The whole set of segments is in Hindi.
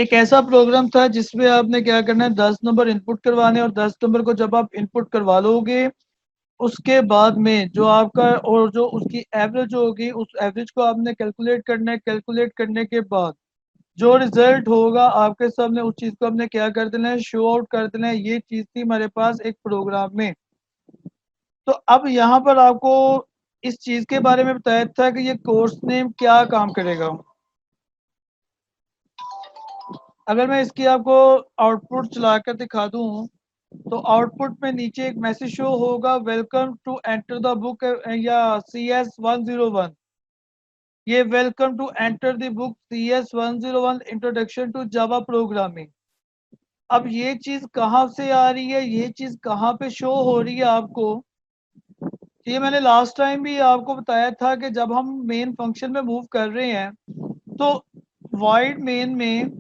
एक ऐसा प्रोग्राम था जिसमें आपने क्या करना है, 10 नंबर इनपुट करवाने और 10 नंबर को जब आप इनपुट करवा लोगे उसके बाद में जो आपका और जो उसकी एवरेज होगी उस एवरेज को आपने कैलकुलेट करना है। कैलकुलेट करने के बाद जो रिजल्ट होगा आपके सामने उस चीज को हमने क्या कर देना है, शो आउट कर देना है। ये चीज थी हमारे पास एक प्रोग्राम में। तो अब यहाँ पर आपको इस चीज के बारे में बताया था कि ये कोर्स नेम क्या काम करेगा। अगर मैं इसकी आपको आउटपुट चलाकर दिखा दूं तो आउटपुट में नीचे एक मैसेज शो होगा, welcome to enter the book या CS101। ये welcome to enter the book CS101 introduction to Java programming. अब ये चीज कहाँ से आ रही है, ये चीज कहाँ पे शो हो रही है आपको। ये मैंने लास्ट टाइम भी आपको बताया था कि जब हम मेन फंक्शन में मूव कर रहे हैं तो वॉइड मेन में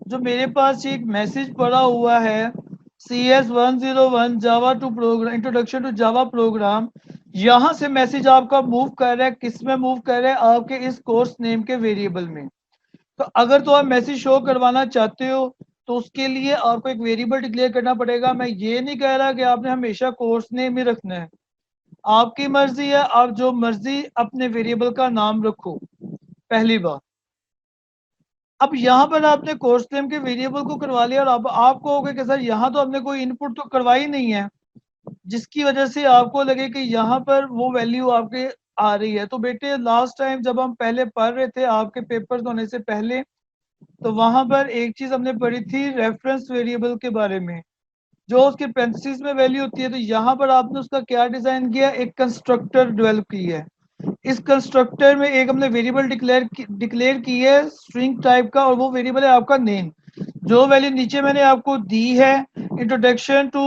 जो मेरे पास एक मैसेज पड़ा हुआ है CS101 Java to program introduction to Java program, यहाँ से मैसेज आपका मूव कर रहा है। किस में मूव कर रहा है, आपके इस कोर्स नेम के वेरिएबल में। तो अगर तो आप मैसेज शो करवाना चाहते हो तो उसके लिए आपको एक वेरिएबल डिक्लेयर करना पड़ेगा। मैं ये नहीं कह रहा कि आपने हमेशा कोर्स नेम ही रखना है, आपकी मर्जी है, आप जो मर्जी अपने वेरिएबल का नाम रखो। पहली बात, अब यहाँ पर आपने कोर्स नेम के वेरिएबल को करवा लिया और अब आप कहोगे कि सर यहाँ तो हमने कोई इनपुट तो करवाई नहीं है, जिसकी वजह से आपको लगे कि यहाँ पर वो वैल्यू आपके आ रही है। तो बेटे लास्ट टाइम जब हम पहले पढ़ रहे थे आपके पेपर्स होने से पहले, तो वहां पर एक चीज हमने पढ़ी थी रेफरेंस वेरिएबल के बारे में, जो उसके पेरेंथीसेस में वैल्यू होती है। तो यहाँ पर आपने उसका क्या डिजाइन किया, एक कंस्ट्रक्टर डेवलप की है। इस कंस्ट्रक्टर में एक हमने वेरिएबल डिक्लेयर की है स्ट्रिंग टाइप का, और वो वेरिएबल है आपका नेम। जो वैल्यू नीचे मैंने आपको दी है इंट्रोडक्शन टू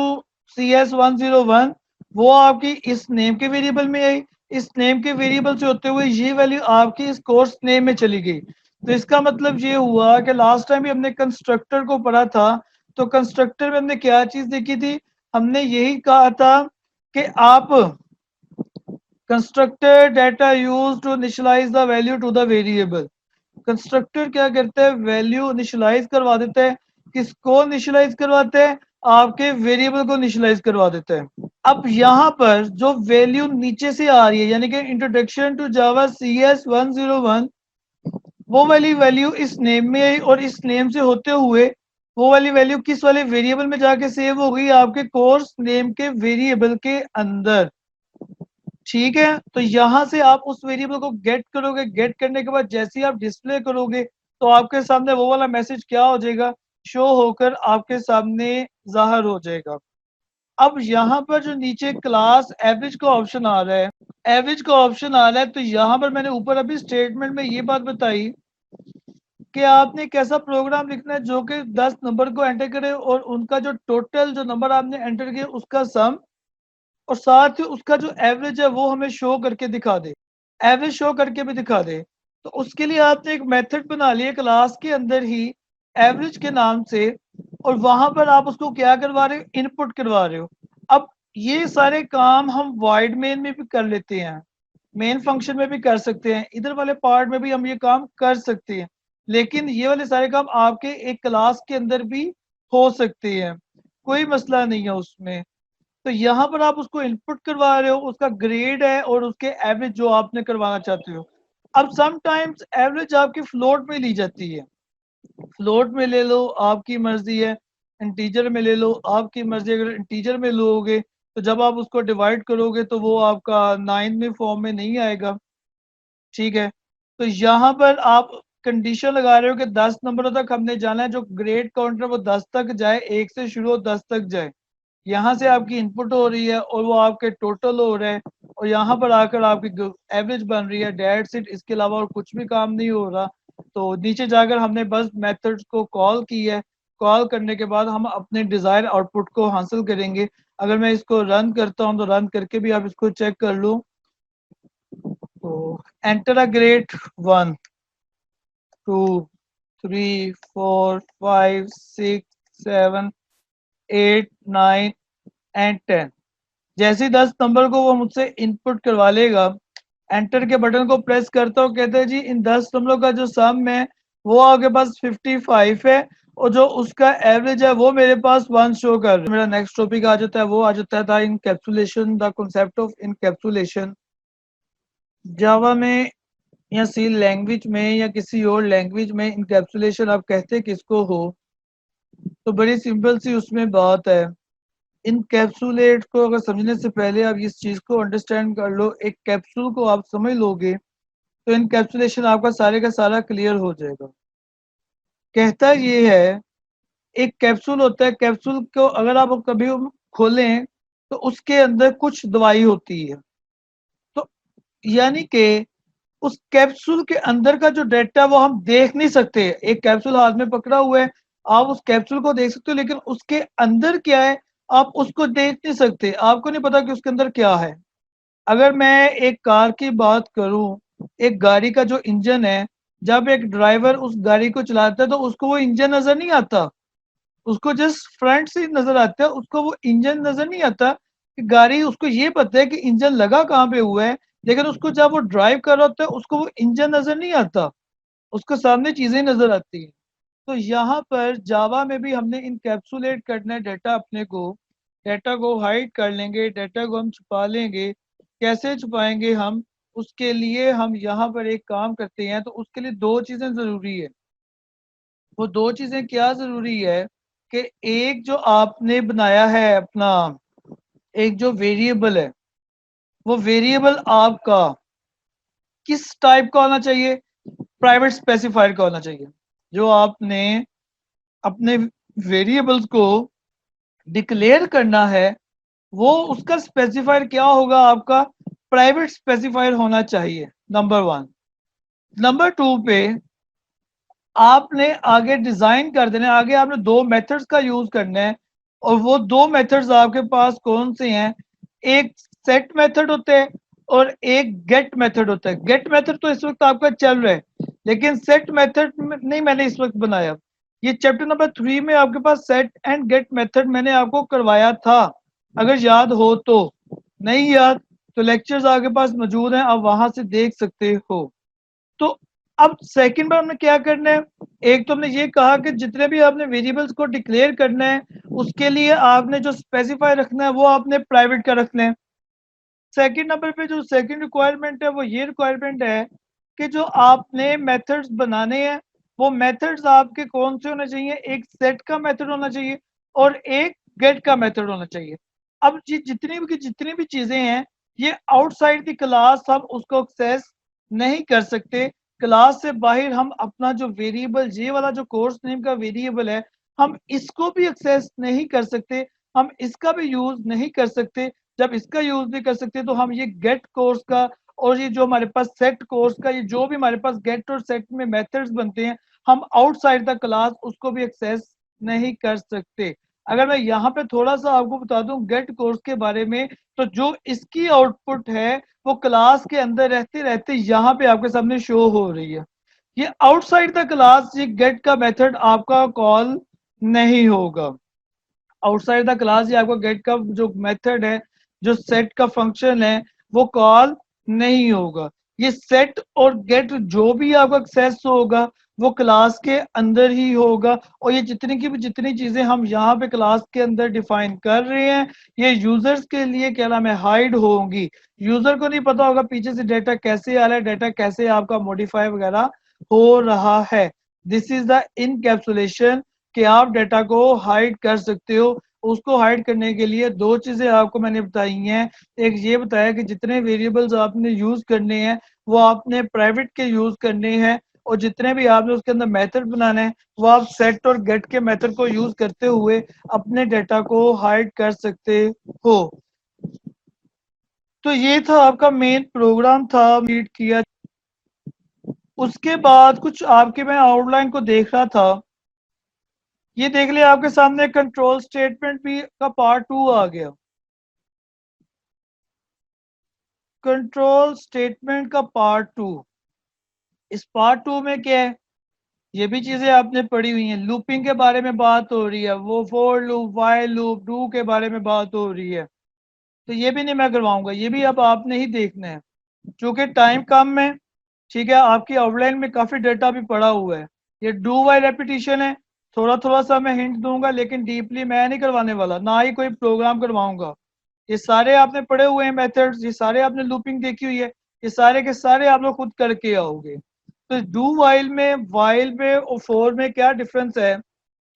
CS101, वो आपकी इस नेम के वेरिएबल में आई। इस नेम के वेरिएबल से होते हुए ये वैल्यू आपकी इस कोर्स नेम में चली गई। तो इसका मतलब ये हुआ कि लास्ट टाइम भी हमने कंस्ट्रक्टर को पढ़ा था। तो कंस्ट्रक्टर में हमने क्या चीज देखी थी, हमने यही कहा था कि आप constructor data use to initialize the value to the variable. Constructor क्या करता है, वैल्यू इनिशियलाइज करवा देता है। किसको इनिशियलाइज करवाता है, आपके वेरिएबल को इनिशियलाइज करवा देता है। अब यहाँ पर जो वैल्यू नीचे से आ रही है यानी कि इंट्रोडक्शन टू जावा CS101, वो वाली वैल्यू इस नेम में आई और इस नेम से होते हुए वो वाली वैल्यू किस वाले वेरिएबल में जाके सेव हो गई, आपके कोर्स नेम के वेरिएबल के अंदर। ठीक है, तो यहां से आप उस वेरिएबल को गेट करोगे। गेट करने के बाद जैसे ही आप डिस्प्ले करोगे तो आपके सामने वो वाला मैसेज क्या हो जाएगा, शो होकर आपके सामने जाहिर हो जाएगा। अब यहाँ पर जो नीचे क्लास एवरेज का ऑप्शन आ रहा है, एवरेज का ऑप्शन आ रहा है, तो यहाँ पर मैंने ऊपर अभी स्टेटमेंट में ये बात बताई कि आपने कैसा प्रोग्राम लिखना है जो कि 10 नंबर को एंटर करे और उनका जो टोटल जो नंबर आपने एंटर किया उसका सम, और साथ ही उसका जो एवरेज है वो हमें शो करके दिखा दे, एवरेज शो करके भी दिखा दे। तो उसके लिए आपने एक मेथड बना लिया क्लास के अंदर ही एवरेज के नाम से, और वहां पर आप उसको क्या करवा रहे हो, इनपुट करवा रहे हो। अब ये सारे काम हम वाइड मेन में भी कर लेते हैं, मेन फंक्शन में भी कर सकते हैं, इधर वाले पार्ट में भी हम ये काम कर सकते हैं, लेकिन ये वाले सारे काम आपके एक क्लास के अंदर भी हो सकते हैं, कोई मसला नहीं है उसमें। तो यहाँ पर आप उसको इनपुट करवा रहे हो, उसका ग्रेड है और उसके एवरेज जो आपने करवाना चाहते हो। अब समटाइम्स एवरेज आपकी फ्लोट में ली जाती है, फ्लोट में ले लो आपकी मर्जी है, इंटीजर में ले लो आपकी मर्जी। अगर इंटीजर में लोगे तो जब आप उसको डिवाइड करोगे तो वो आपका 9 में फॉर्म में नहीं आएगा। ठीक है, तो यहाँ पर आप कंडीशन लगा रहे हो कि 10 नंबरों तक हमने जाना है, जो ग्रेड काउंटर वो 10 तक जाए, 1 से शुरू हो 10 तक जाए। यहाँ से आपकी इनपुट हो रही है और वो आपके टोटल हो रहे हैं, और यहाँ पर आकर आपकी एवरेज बन रही है, डेट सीट, इसके अलावा और कुछ भी काम नहीं हो रहा। तो नीचे जाकर हमने बस मेथड्स को कॉल की है, कॉल करने के बाद हम अपने डिजायर आउटपुट को हासिल करेंगे। अगर मैं इसको रन करता हूँ तो रन करके भी आप इसको चेक कर लो। तो एंटर अ ग्रेड 1 2 3 4 5 6 7 8 9 एंड 10। जैसे ही 10 नंबर को वो मुझसे इनपुट करवा लेगा, एंटर के बटन को प्रेस करता हूँ, कहते हैं जी इन 10 नंबरों का जो सम है वो आपके पास 55 है और जो उसका एवरेज है वो मेरे पास 1 शो कर रहा है। मेरा नेक्स्ट टॉपिक आ जाता है, वो आ जाता था encapsulation, the concept of encapsulation. Java में या सी लैंग्वेज में या किसी और लैंग्वेज में इनकैप्सुलेशन आप कहते किसको हो, तो बड़ी सिंपल सी उसमें बात है। इनकैप्सुलेट को अगर समझने से पहले आप इस चीज को अंडरस्टैंड कर लो, एक कैप्सूल को आप समझ लोगे तो इनकैप्सुलेशन आपका सारे का सारा क्लियर हो जाएगा। कहता ये है, एक कैप्सूल होता है, कैप्सूल को अगर आप कभी खोलें तो उसके अंदर कुछ दवाई होती है। तो यानी कि उस कैप्सूल के अंदर का जो डेटा वो हम देख नहीं सकते। एक कैप्सूल हाथ में पकड़ा हुआ है, आप उस कैप्सूल को देख सकते हो, लेकिन उसके अंदर क्या है आप उसको देख नहीं सकते, आपको नहीं पता कि उसके अंदर क्या है। अगर मैं एक कार की बात करूं, एक गाड़ी का जो इंजन है, जब एक ड्राइवर उस गाड़ी को चलाता है तो उसको वो इंजन नजर नहीं आता, उसको जस्ट फ्रंट से नजर आता है, उसको वो इंजन नजर नहीं आता कि गाड़ी, उसको ये पता है कि इंजन लगा कहाँ पे हुआ है, लेकिन उसको जब वो ड्राइव कर रहा होता है उसको वो इंजन नजर नहीं आता, उसको सामने चीजें नजर आती हैं। तो यहाँ पर जावा में भी हमने इनकैप्सुलेट करना है डाटा अपने को, डाटा को हाइड कर लेंगे, डाटा को हम छुपा लेंगे। कैसे छुपाएंगे हम, उसके लिए हम यहाँ पर एक काम करते हैं, तो उसके लिए दो चीजें जरूरी है। वो दो चीजें क्या जरूरी है कि एक जो आपने बनाया है अपना, एक जो वेरिएबल है, वो वेरिएबल आपका किस टाइप का होना चाहिए, प्राइवेट स्पेसिफायर का होना चाहिए। जो आपने अपने वेरिएबल्स को डिक्लेयर करना है, वो उसका स्पेसिफायर क्या होगा, आपका प्राइवेट स्पेसिफायर होना चाहिए, नंबर वन। नंबर टू पे आपने आगे डिजाइन कर देना है, आगे आपने दो मेथड्स का यूज करना है, और वो दो मेथड्स आपके पास कौन से हैं, एक सेट मेथड होता है और एक गेट मेथड होता है। गेट मेथड तो इस वक्त आपका चल रहा है, लेकिन सेट मेथड नहीं मैंने इस वक्त बनाया। ये चैप्टर नंबर 3 में आपके पास सेट एंड गेट मेथड मैंने आपको करवाया था, अगर याद हो तो। नहीं याद तो लेक्चर्स आपके पास मौजूद हैं, आप वहां से देख सकते हो। तो अब सेकंड बार हमने क्या करना है, एक तो हमने ये कहा कि जितने भी आपने वेरिएबल्स को डिक्लेयर करना है, उसके लिए आपने जो स्पेसिफाई रखना है वो आपने प्राइवेट का रखना है। सेकंड नंबर पे जो सेकंड रिक्वायरमेंट है वो ये रिक्वायरमेंट है कि जो आपने मेथड्स बनाने हैं, वो मेथड्स आपके कौन से होने चाहिए, एक सेट का मेथड होना चाहिए और एक गेट का मेथड होना चाहिए। अब जितनी भी चीजें हैं, ये आउटसाइड द क्लास हम उसको एक्सेस नहीं कर सकते। क्लास से बाहर हम अपना जो वेरिएबल, ये वाला जो कोर्स नेम का वेरिएबल है, हम इसको भी एक्सेस नहीं कर सकते, हम इसका भी यूज नहीं कर सकते। जब इसका यूज नहीं कर सकते तो हम ये गेट कोर्स का और ये जो हमारे पास सेट कोर्स का, ये जो भी हमारे पास गेट और सेट में मेथड्स बनते हैं, हम आउटसाइड द क्लास उसको भी एक्सेस नहीं कर सकते। अगर मैं यहाँ पे थोड़ा सा आपको बता दूं गेट कोर्स के बारे में, तो जो इसकी आउटपुट है वो क्लास के अंदर रहते रहते यहाँ पे आपके सामने शो हो रही है। ये आउटसाइड द क्लास ये गेट का मेथड आपका कॉल नहीं होगा। आउटसाइड द क्लास ये आपको गेट का जो मेथड है, जो सेट का फंक्शन है, वो कॉल नहीं होगा। ये सेट और गेट जो भी आपका एक्सेस होगा वो क्लास के अंदर ही होगा, और ये जितनी की भी जितनी चीजें हम यहाँ पे क्लास के अंदर डिफाइन कर रहे हैं, ये यूजर्स के लिए क्या नाम है, हाइड होंगी। यूजर को नहीं पता होगा पीछे से डाटा कैसे आ रहा है, डाटा कैसे आपका मॉडिफाई वगैरह हो रहा है। दिस इज द इनकैप्सुलेशन, कि आप डाटा को हाइड कर सकते हो। उसको हाइड करने के लिए दो चीजें आपको मैंने बताई हैं। एक ये बताया कि जितने वेरिएबल्स आपने यूज करने हैं वो आपने प्राइवेट के यूज करने हैं, और जितने भी आपने उसके अंदर मेथड बनाने हैं वो आप सेट और गेट के मेथड को यूज करते हुए अपने डाटा को हाइड कर सकते हो। तो ये था आपका मेन प्रोग्राम था, रीड किया। उसके बाद कुछ आपके मैं आउटलाइन को देख रहा था, ये देख लिया आपके सामने कंट्रोल स्टेटमेंट भी का पार्ट 2 आ गया। कंट्रोल स्टेटमेंट का पार्ट 2, इस पार्ट 2 में क्या है, ये भी चीजें आपने पढ़ी हुई हैं। लूपिंग के बारे में बात हो रही है, वो for loop, while loop, do के बारे में बात हो रही है। तो ये भी नहीं मैं करवाऊंगा, ये भी अब आपने ही देखना है, क्योंकि टाइम कम है। ठीक है, आपकी आउटलाइन में काफी डाटा भी पड़ा हुआ है। ये डू वाइल रेपिटेशन है, थोड़ा थोड़ा सा मैं हिंट दूंगा लेकिन डीपली मैं नहीं करवाने वाला, ना ही कोई प्रोग्राम करवाऊंगा। ये सारे आपने पढ़े हुए हैं मेथड्स, ये सारे आपने लूपिंग देखी हुई है, ये सारे के सारे आप लोग खुद करके आओगे। तो डू वाइल में और फॉर में क्या डिफरेंस है,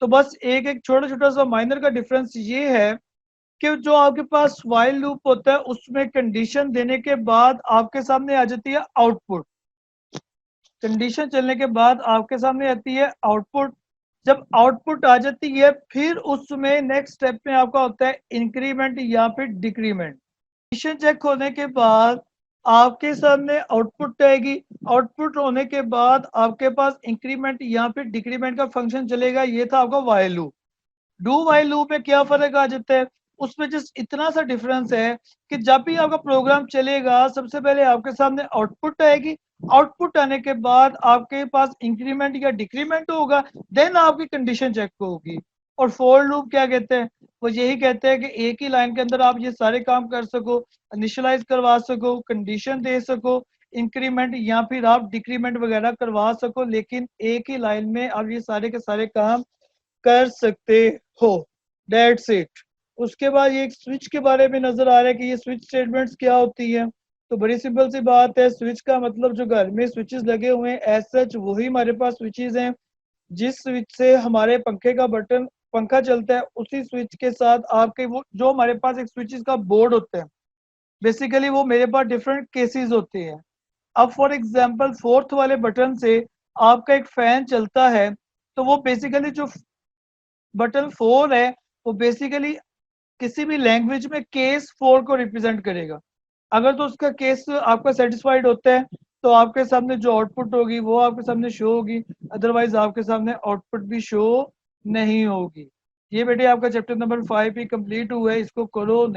तो बस एक एक छोटा छोटा सा माइनर का डिफरेंस ये है कि जो आपके पास वाइल लूप होता है उसमें कंडीशन देने के बाद आपके सामने आ जाती है आउटपुट। कंडीशन चलने के बाद आपके सामने आती है आउटपुट। जब आउटपुट आ जाती है फिर उसमें नेक्स्ट स्टेप में आपका होता है इंक्रीमेंट या फिर डिक्रीमेंट। कंडीशन चेक होने के बाद आपके सामने आउटपुट आएगी, आउटपुट होने के बाद आपके पास इंक्रीमेंट या फिर डिक्रीमेंट का फंक्शन चलेगा। ये था आपका while loop. Do while loop में क्या फर्क आ जाता है, उसमें जस्ट इतना सा डिफरेंस है कि जब भी आपका प्रोग्राम चलेगा सबसे पहले आपके सामने आउटपुट आएगी, आउटपुट आने के बाद आपके पास इंक्रीमेंट या डिक्रीमेंट होगा, देन आपकी कंडीशन चेक होगी। और फॉर लूप क्या कहते हैं, वो यही कहते हैं कि एक ही लाइन के अंदर आप ये सारे काम कर सको, इनिशियलाइज करवा सको, कंडीशन दे सको, इंक्रीमेंट या फिर आप डिक्रीमेंट वगैरह करवा सको, लेकिन एक ही लाइन में आप ये सारे के सारे काम कर सकते हो। That's it. उसके बाद ये एक स्विच के बारे में नजर आ रहा है कि ये स्विच स्टेटमेंट्स क्या होती है। तो बड़ी सिंपल सी बात है, स्विच का मतलब जो घर में स्विचेस लगे हुए हैं एज सच वही हमारे पास स्विचेस हैं। जिस स्विच से हमारे पंखे का बटन पंखा चलता है उसी स्विच के साथ आपके वो जो हमारे पास एक स्विचेस का बोर्ड होता है, बेसिकली वो मेरे पास डिफरेंट केसेस होते हैं। अब फॉर एग्जांपल फोर्थ वाले बटन से आपका एक फैन चलता है, तो वो बेसिकली जो बटन 4 है वो बेसिकली किसी भी लैंग्वेज में केस 4 को रिप्रेजेंट करेगा। अगर तो उसका केस आपका सेटिस्फाइड होता है तो आपके सामने जो आउटपुट होगी वो आपके सामने शो होगी, अदरवाइज आपके सामने आउटपुट भी शो नहीं होगी। ये बेटे आपका चैप्टर नंबर 5 भी कंप्लीट हुआ है, इसको करो।